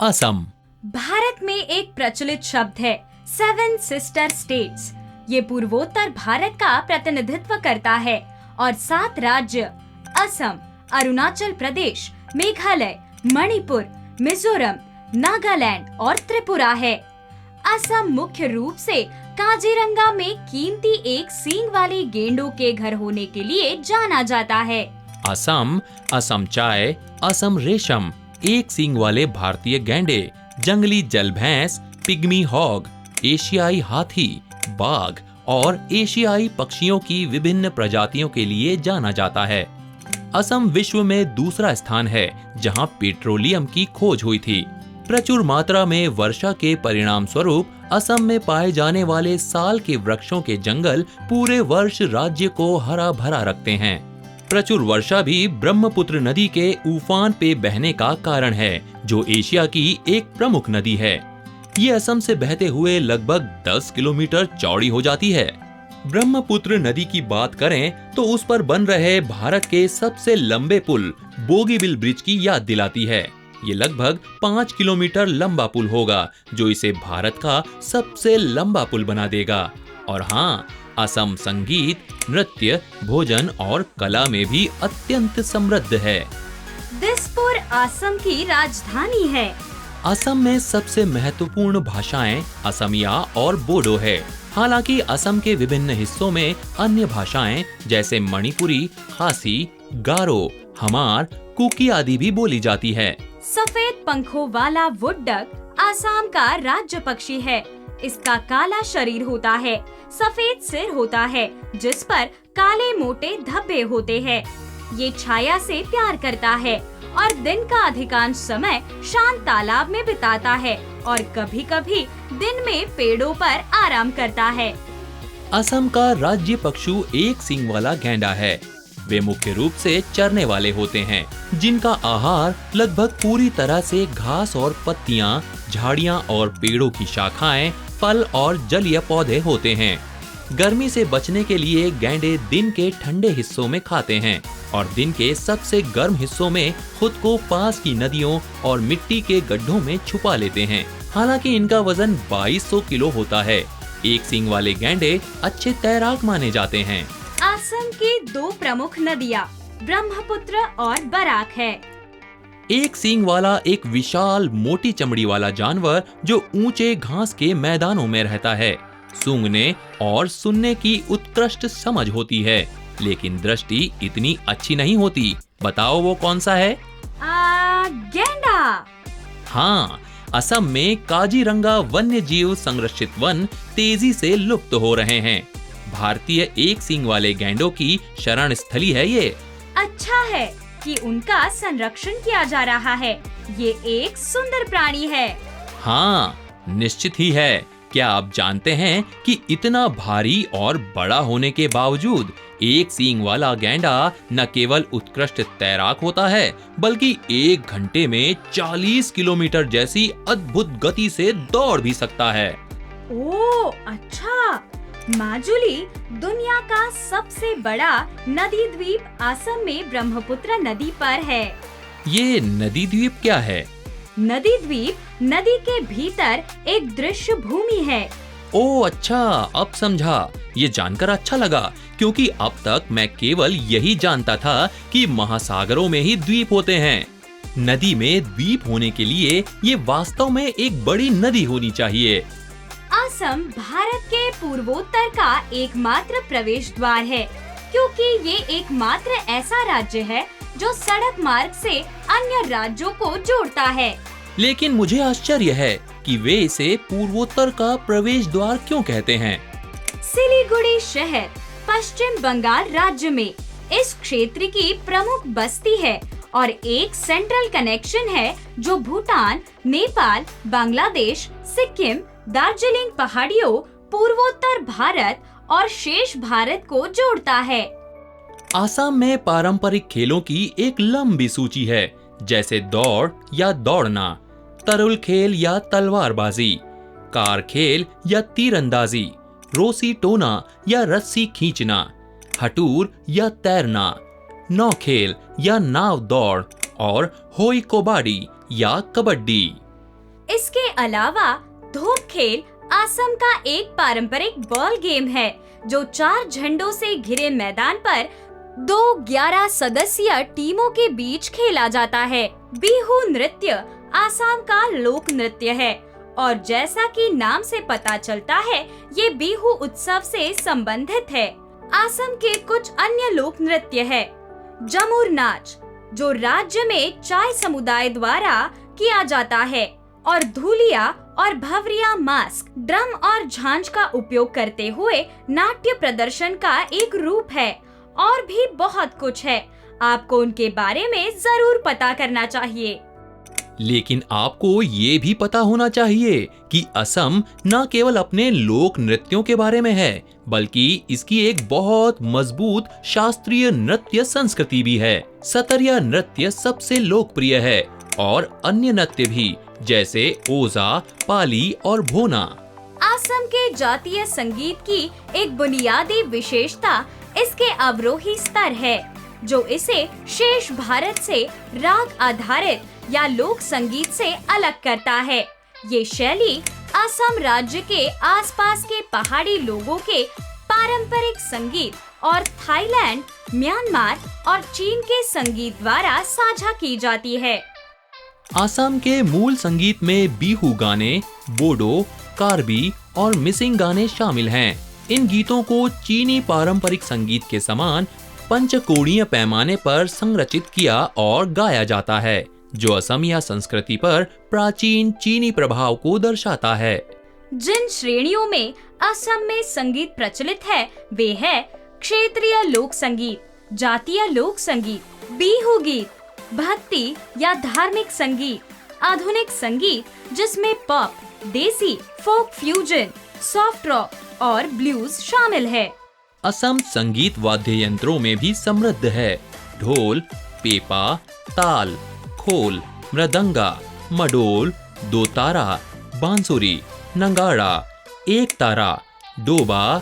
असम। भारत में एक प्रचलित शब्द है सेवन सिस्टर स्टेट्स। ये पूर्वोत्तर भारत का प्रतिनिधित्व करता है और 7 राज्य असम, अरुणाचल प्रदेश, मेघालय, मणिपुर, मिजोरम, नागालैंड और त्रिपुरा है। असम मुख्य रूप से काजीरंगा में कीमती एक सींग वाली गेंडों के घर होने के लिए जाना जाता है। असम, असम चाय, असम रेशम, एक सींग वाले भारतीय गैंडे, जंगली जल भैंस, पिग्मी हॉग, एशियाई हाथी, बाघ और एशियाई पक्षियों की विभिन्न प्रजातियों के लिए जाना जाता है। असम विश्व में दूसरा स्थान है जहां पेट्रोलियम की खोज हुई थी। प्रचुर मात्रा में वर्षा के परिणाम स्वरूप असम में पाए जाने वाले साल के वृक्षों के जंगल पूरे वर्ष राज्य को हरा भरा रखते हैं। प्रचुर वर्षा भी ब्रह्मपुत्र नदी के उफान पे बहने का कारण है, जो एशिया की एक प्रमुख नदी है। ये असम से बहते हुए लगभग 10 किलोमीटर चौड़ी हो जाती है। ब्रह्मपुत्र नदी की बात करें तो उस पर बन रहे भारत के सबसे लंबे पुल बोगीबिल ब्रिज की याद दिलाती है। ये लगभग 5 किलोमीटर लंबा पुल होगा, जो इसे भारत का सबसे लंबा पुल बना देगा। और हाँ, असम संगीत, नृत्य, भोजन और कला में भी अत्यंत समृद्ध है। दिसपुर असम की राजधानी है। असम में सबसे महत्वपूर्ण भाषाएं असमिया और बोडो है। हालांकि असम के विभिन्न हिस्सों में अन्य भाषाएं जैसे मणिपुरी, खासी, गारो, हमार, कुकी आदि भी बोली जाती है। सफेद पंखों वाला वुड डक असम का राज्य पक्षी है। इसका काला शरीर होता है, सफेद सिर होता है, जिस पर काले मोटे धब्बे होते हैं। ये छाया से प्यार करता है और दिन का अधिकांश समय शांत तालाब में बिताता है और कभी-कभी दिन में पेड़ों पर आराम करता है। असम का राज्य पशु एक सींग वाला गैंडा है। वे मुख्य रूप से चरने वाले होते हैं, जिनका आहार लगभग पूरी तरह से घास और पत्तियां, झाड़ियां और पेड़ों की शाखाएं, फल और जलीय पौधे होते हैं। गर्मी से बचने के लिए गैंडे दिन के ठंडे हिस्सों में खाते हैं और दिन के सबसे गर्म हिस्सों में खुद को पास की नदियों और मिट्टी के गड्ढों में छुपा लेते हैं। हालांकि इनका वजन 2200 किलो होता है। एक सींग वाले गैंडे अच्छे तैराक माने जाते हैं। असम की 2 प्रमुख नदियाँ ब्रह्मपुत्र और बराक है। एक सींग वाला एक विशाल मोटी चमड़ी वाला जानवर जो ऊंचे घास के मैदानों में रहता है। सूंघने और सुनने की उत्कृष्ट समझ होती है, लेकिन दृष्टि इतनी अच्छी नहीं होती। बताओ वो कौन सा है? गैंडा। हाँ, असम में काजीरंगा वन्य जीव संरक्षित वन तेजी से लुप्त हो रहे हैं। भारतीय एक सींग वाले गैंडों की शरण स्थली है ये। अच्छा है कि उनका संरक्षण किया जा रहा है। ये एक सुंदर प्राणी है। हाँ, निश्चित ही है। क्या आप जानते हैं कि इतना भारी और बड़ा होने के बावजूद एक सींग वाला गैंडा न केवल उत्कृष्ट तैराक होता है, बल्कि 1 घंटे में 40 किलोमीटर जैसी अद्भुत गति से दौड़ भी सकता है। ओह, अच्छा। माजुली दुनिया का सबसे बड़ा नदी द्वीप असम में ब्रह्मपुत्र नदी पर है। ये नदी द्वीप क्या है? नदी द्वीप नदी के भीतर एक दृश्य भूमि है। ओह अच्छा, अब समझा। ये जानकर अच्छा लगा, क्योंकि अब तक मैं केवल यही जानता था कि महासागरों में ही द्वीप होते हैं। नदी में द्वीप होने के लिए ये वास्तव में एक बड़ी नदी होनी चाहिए। असम भारत के पूर्वोत्तर का एकमात्र प्रवेश द्वार है, क्योंकि ये एकमात्र ऐसा राज्य है जो सड़क मार्ग से अन्य राज्यों को जोड़ता है। लेकिन मुझे आश्चर्य है कि वे इसे पूर्वोत्तर का प्रवेश द्वार क्यों कहते हैं। सिलीगुड़ी शहर पश्चिम बंगाल राज्य में इस क्षेत्र की प्रमुख बस्ती है और एक सेंट्रल कनेक्शन है जो भूटान, नेपाल, बांग्लादेश, सिक्किम, दार्जिलिंग पहाड़ियों, पूर्वोत्तर भारत और शेष भारत को जोड़ता है। आसाम में पारंपरिक खेलों की एक लंबी सूची है, जैसे दौड़ या दौड़ना, तरुल खेल या तलवारबाजी, कार खेल या तीरंदाजी, रोसी टोना या रस्सी खींचना, हटूर या तैरना, नौ खेल या नाव दौड़ और होई कोबाडी या कबड्डी। इसके अलावा धूप खेल असम का एक पारंपरिक बॉल गेम है जो 4 झंडों से घिरे मैदान पर 2 11 सदस्यीय टीमों के बीच खेला जाता है। बिहू नृत्य असम का लोक नृत्य है और जैसा कि नाम से पता चलता है ये बिहू उत्सव से संबंधित है। असम के कुछ अन्य लोक नृत्य है जमुर नाच जो राज्य में चाय समुदाय द्वारा किया जाता है और धूलिया और भवरिया मास्क ड्रम और झांझ का उपयोग करते हुए नाट्य प्रदर्शन का एक रूप है। और भी बहुत कुछ है, आपको उनके बारे में जरूर पता करना चाहिए। लेकिन आपको ये भी पता होना चाहिए कि असम न केवल अपने लोक नृत्यों के बारे में है बल्कि इसकी एक बहुत मजबूत शास्त्रीय नृत्य संस्कृति भी है। सतरिया नृत्य सबसे लोकप्रिय है और अन्य नृत्य भी जैसे ओजा, पाली और भोना। असम के जातीय संगीत की एक बुनियादी विशेषता इसके अवरोही स्तर है जो इसे शेष भारत से राग आधारित या लोक संगीत से अलग करता है। ये शैली असम राज्य के आसपास के पहाड़ी लोगों के पारंपरिक संगीत और थाईलैंड, म्यांमार और चीन के संगीत द्वारा साझा की जाती है। असम के मूल संगीत में बिहू गाने, बोडो, कार्बी और मिसिंग गाने शामिल हैं। इन गीतों को चीनी पारंपरिक संगीत के समान पंचकोणीय पैमाने पर संरचित किया और गाया जाता है जो असमिया संस्कृति पर प्राचीन चीनी प्रभाव को दर्शाता है। जिन श्रेणियों में असम में संगीत प्रचलित है वे है क्षेत्रीय लोक संगीत, जातीय लोक संगीत, बिहू गीत, भक्ति या धार्मिक संगीत, आधुनिक संगीत जिसमें पॉप, देसी, फोक फ्यूजन, सॉफ्ट रॉक और ब्लूज शामिल है। असम संगीत वाद्य यंत्रों में भी समृद्ध है। ढोल, पेपा, ताल, खोल, मृदंगा, मडोल, दो तारा, बांसुरी, नगाड़ा, एक तारा, डोबा,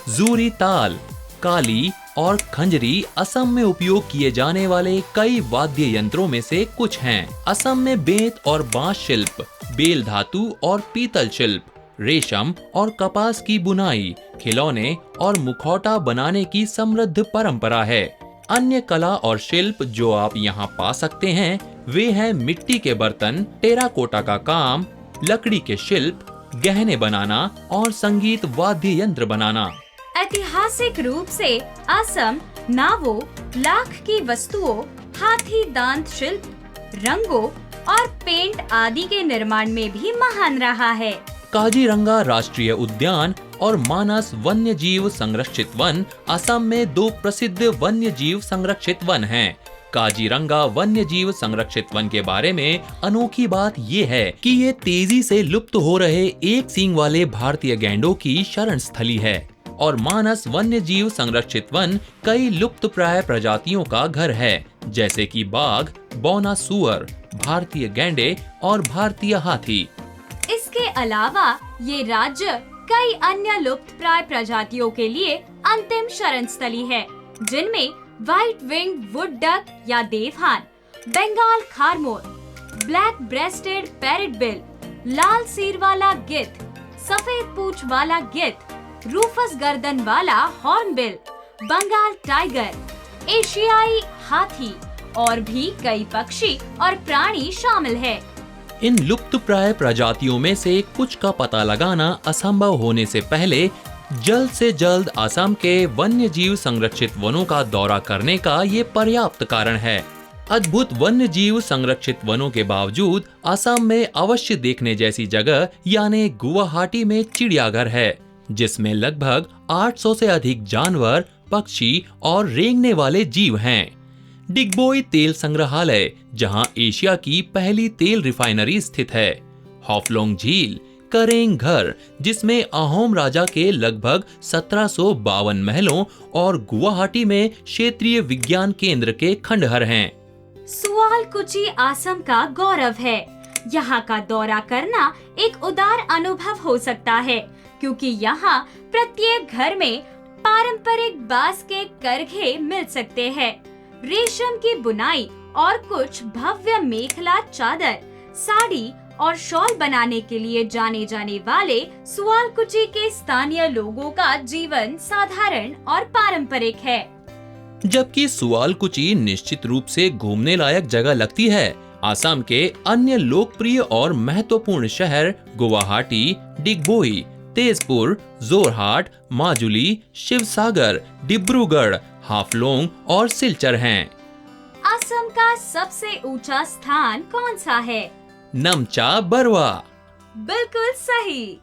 जूरी ताल, काली और खंजरी असम में उपयोग किए जाने वाले कई वाद्य यंत्रों में से कुछ हैं। असम में बेंत और बांस शिल्प, बेल धातु और पीतल शिल्प, रेशम और कपास की बुनाई, खिलौने और मुखौटा बनाने की समृद्ध परंपरा है। अन्य कला और शिल्प जो आप यहाँ पा सकते हैं वे हैं मिट्टी के बर्तन, टेराकोटा का काम, लकड़ी के शिल्प, गहने बनाना और संगीत वाद्य यंत्र बनाना। ऐतिहासिक रूप से असम नावों, लाख की वस्तुओं, हाथी दांत शिल्प, रंगों और पेंट आदि के निर्माण में भी महान रहा है। काजीरंगा राष्ट्रीय उद्यान और मानस वन्य जीव संरक्षित वन असम में 2 प्रसिद्ध वन्य जीव संरक्षित वन हैं। काजीरंगा वन्य जीव संरक्षित वन के बारे में अनोखी बात ये है कि ये तेजी से लुप्त हो रहे एक सींग वाले भारतीय गैंडों की शरण स्थली है और मानस वन्य जीव संरक्षित वन कई लुप्त प्राय प्रजातियों का घर है जैसे कि बाघ, बौना सूअर, भारतीय गैंडे और भारतीय हाथी। इसके अलावा ये राज्य कई अन्य लुप्त प्राय प्रजातियों के लिए अंतिम शरण स्थली है जिनमें व्हाइट विंग वुड डक या देवहान, बंगाल खारमोर, ब्लैक ब्रेस्टेड पैरेट बिल, लाल सिर वाला गिद्ध, सफेद पूंछ वाला गिद्ध, रूफस गर्दन वाला हॉर्नबिल, बंगाल टाइगर, एशियाई हाथी और भी कई पक्षी और प्राणी शामिल है। इन लुप्त प्राय प्रजातियों में से कुछ का पता लगाना असंभव होने से पहले जल्द से जल्द असम के वन्य जीव संरक्षित वनों का दौरा करने का ये पर्याप्त कारण है। अद्भुत वन्य जीव संरक्षित वनों के बावजूद असम में अवश्य देखने जैसी जगह यानी गुवाहाटी में चिड़ियाघर है जिसमें लगभग 800 से अधिक जानवर, पक्षी और रेंगने वाले जीव हैं। डिगबोई तेल संग्रहालय जहां एशिया की पहली तेल रिफाइनरी स्थित है। हॉफलोंग झील, करेंग घर जिसमें अहोम राजा के लगभग 1752 महलों और गुवाहाटी में क्षेत्रीय विज्ञान केंद्र के खंडहर हैं। सुआलकुची असम का गौरव है। यहाँ का दौरा करना एक उदार अनुभव हो सकता है क्योंकि यहाँ प्रत्येक घर में पारंपरिक बांस के करघे मिल सकते हैं। रेशम की बुनाई और कुछ भव्य मेखला चादर, साड़ी और शॉल बनाने के लिए जाने जाने वाले सुआलकुची के स्थानीय लोगों का जीवन साधारण और पारंपरिक है। जबकि सुआलकुची निश्चित रूप से घूमने लायक जगह लगती है, असम के अन्य लोकप्रिय और महत्वपूर्ण शहर गुवाहाटी, डिगबोई, तेजपुर, जोरहाट, माजुली, शिवसागर, डिब्रूगढ़, हाफलोंग और सिलचर हैं। असम का सबसे ऊंचा स्थान कौन सा है? नमचा बरवा। बिल्कुल सही।